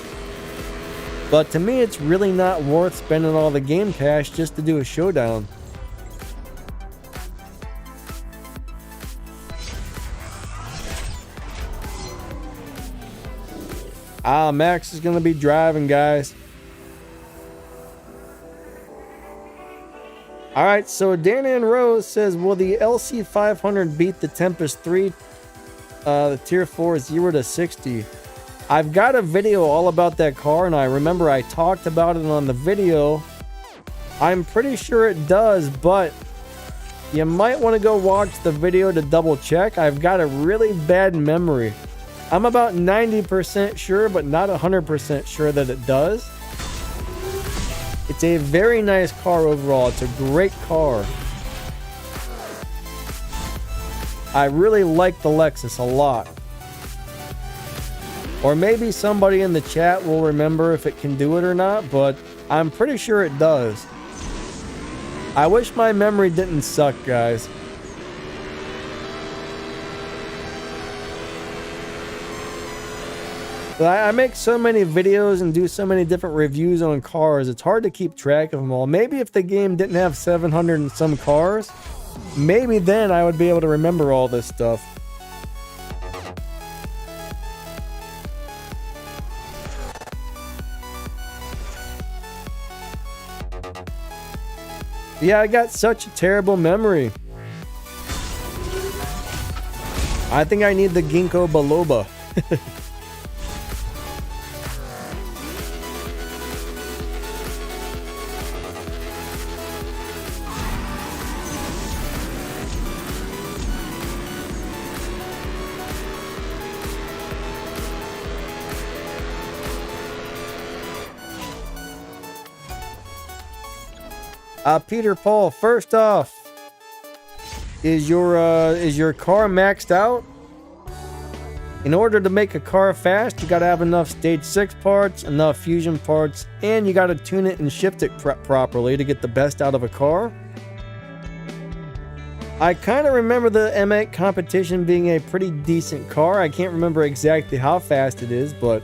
[SPEAKER 1] But to me, it's really not worth spending all the game cash just to do a showdown. Max is going to be driving, guys. Alright, so Dana and Rose says, will the LC500 beat the Tempest 3, the Tier 4 0 to 60? I've got a video all about that car, and I remember I talked about it on the video. I'm pretty sure it does, but you might want to go watch the video to double check. I've got a really bad memory. I'm about 90% sure, but not 100% sure that it does. It's a very nice car overall. It's a great car. I really like the Lexus a lot. Or maybe somebody in the chat will remember if it can do it or not, but I'm pretty sure it does. I wish my memory didn't suck, guys. But I make so many videos and do so many different reviews on cars, it's hard to keep track of them all. Maybe if the game didn't have 700 and some cars, maybe then I would be able to remember all this stuff. Yeah, I got such a terrible memory. I think I need the Ginkgo biloba. Peter Paul, first off, is your car maxed out? In order to make a car fast, you gotta have enough stage 6 parts, enough fusion parts, and you gotta tune it and shift it properly to get the best out of a car. I kind of remember the M8 competition being a pretty decent car. I can't remember exactly how fast it is, but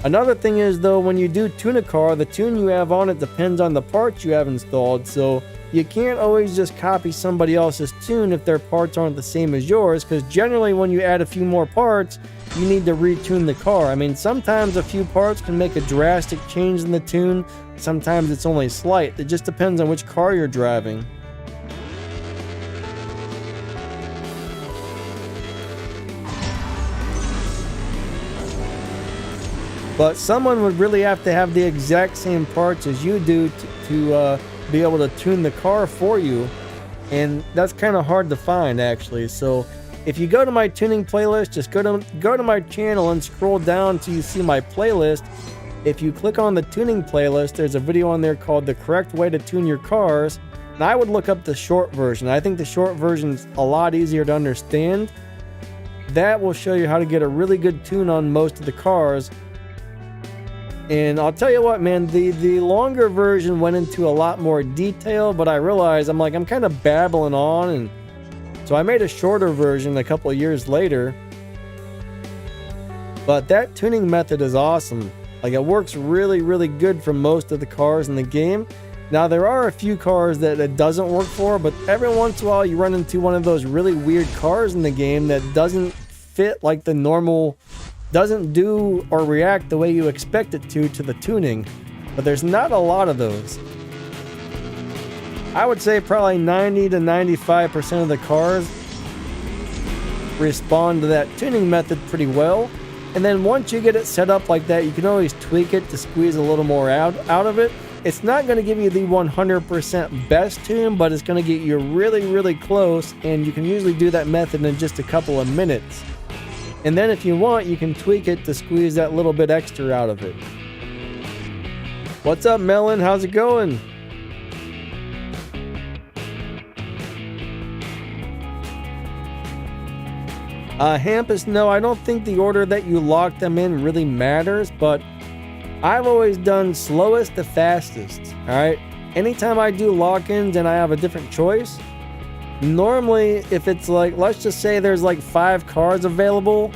[SPEAKER 1] another thing is, though, when you do tune a car, the tune you have on it depends on the parts you have installed. So you can't always just copy somebody else's tune if their parts aren't the same as yours, because generally when you add a few more parts, you need to retune the car. I mean, sometimes a few parts can make a drastic change in the tune. Sometimes it's only slight. It just depends on which car you're driving. But someone would really have to have the exact same parts as you do to be able to tune the car for you. And that's kind of hard to find, actually. So if you go to my tuning playlist, just go to my channel and scroll down till you see my playlist. If you click on the tuning playlist, there's a video on there called The Correct Way to Tune Your Cars. And I would look up the short version. I think the short version is a lot easier to understand. That will show you how to get a really good tune on most of the cars. And I'll tell you what, man, the longer version went into a lot more detail, but I realized I'm kind of babbling on, and so I made a shorter version a couple of years later. But that tuning method is awesome. Like, it works really, really good for most of the cars in the game. Now, there are a few cars that it doesn't work for, but every once in a while you run into one of those really weird cars in the game that doesn't fit like the normal, doesn't do or react the way you expect it to the tuning. But there's not a lot of those. I would say probably 90 to 95% of the cars respond to that tuning method pretty well. And then once you get it set up like that, you can always tweak it to squeeze a little more out of it. It's not going to give you the 100% best tune, but it's going to get you really, really close. And you can usually do that method in just a couple of minutes. And then if you want, you can tweak it to squeeze that little bit extra out of it. What's up, Melon? How's it going? Hampus, no, I don't think the order that you lock them in really matters, but I've always done slowest to fastest, alright? Anytime I do lock-ins and I have a different choice, normally, if it's like, let's just say there's like 5 cars available,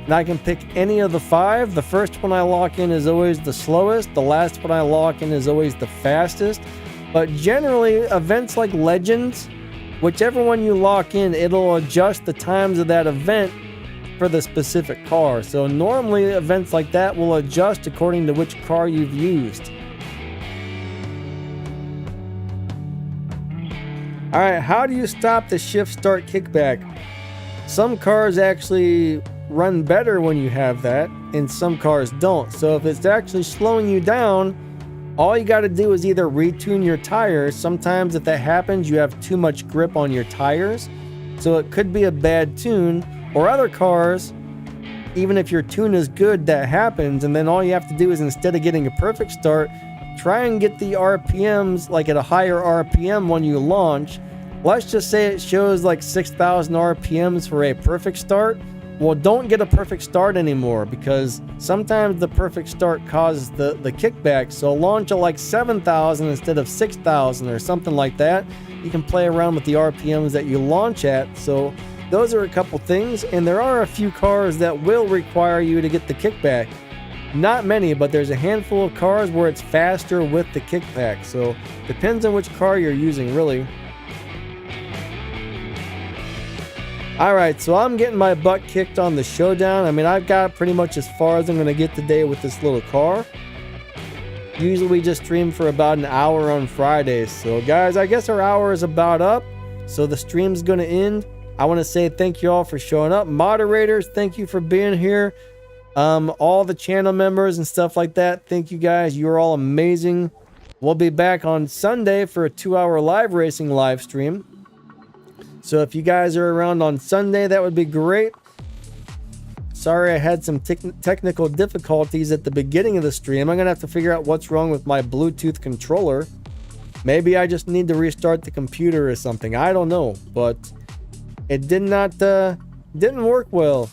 [SPEAKER 1] and I can pick any of the 5, the first one I lock in is always the slowest, the last one I lock in is always the fastest. But generally, events like Legends, whichever one you lock in, it'll adjust the times of that event for the specific car. So normally, events like that will adjust according to which car you've used. Alright, how do you stop the shift start kickback? Some cars actually run better when you have that, and some cars don't. So if it's actually slowing you down, all you got to do is either retune your tires. Sometimes if that happens, you have too much grip on your tires, so it could be a bad tune. Or other cars, even if your tune is good, that happens, and then all you have to do is, instead of getting a perfect start, try and get the RPMs like at a higher RPM when you launch. Let's just say it shows like 6,000 RPMs for a perfect start. Well, don't get a perfect start anymore, because sometimes the perfect start causes the kickback. So launch at like 7,000 instead of 6,000 or something like that. You can play around with the RPMs that you launch at. So those are a couple things, and there are a few cars that will require you to get the kickback. Not many, but there's a handful of cars where it's faster with the kickback. So depends on which car you're using, really. Alright, so I'm getting my butt kicked on the Showdown. I mean, I've got pretty much as far as I'm going to get today with this little car. Usually we just stream for about an hour on Fridays. So guys, I guess our hour is about up. So the stream's going to end. I want to say thank you all for showing up. Moderators, thank you for being here. All the channel members and stuff like that, thank you guys. You're all amazing. We'll be back on Sunday for a 2-hour live racing live stream. So if you guys are around on Sunday, that would be great. Sorry I had some technical difficulties at the beginning of the stream. I'm going to have to figure out what's wrong with my Bluetooth controller. Maybe I just need to restart the computer or something. I don't know. But it didn't work well.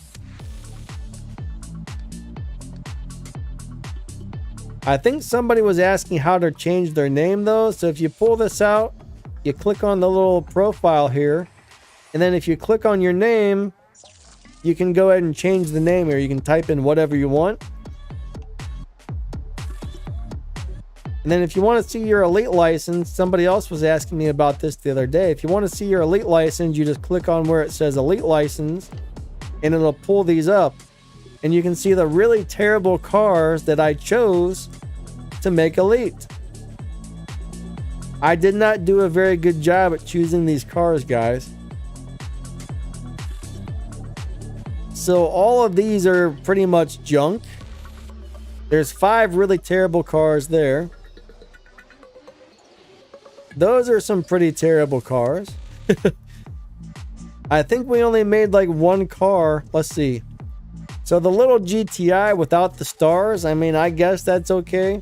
[SPEAKER 1] I think somebody was asking how to change their name though. So if you pull this out, you click on the little profile here. And then if you click on your name, you can go ahead and change the name, or you can type in whatever you want. And And then if you want to see your elite license, somebody else was asking me about this the other day. If you want to see your elite license, you just click on where it says elite license and it'll pull these up. And you can see the really terrible cars that I chose to make elite. I did not do a very good job at choosing these cars, guys. So all of these are pretty much junk. There's 5 really terrible cars there. Those are some pretty terrible cars. I think we only made like 1 car. Let's see. So the little GTI without the stars, I mean, I guess that's okay.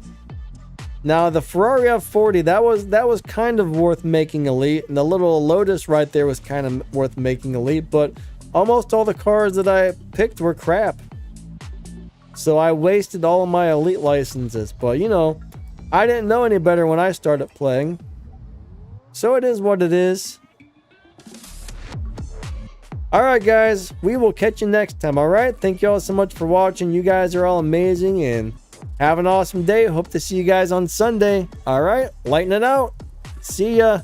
[SPEAKER 1] Now the Ferrari F40, that was kind of worth making elite, and the little Lotus right there was kind of worth making elite, but almost all the cars that I picked were crap. So I wasted all of my elite licenses, but you know, I didn't know any better when I started playing. So it is what it is. Alright guys, we will catch you next time, alright? Thank you all so much for watching. You guys are all amazing and have an awesome day. Hope to see you guys on Sunday. Alright, lighten it out. See ya.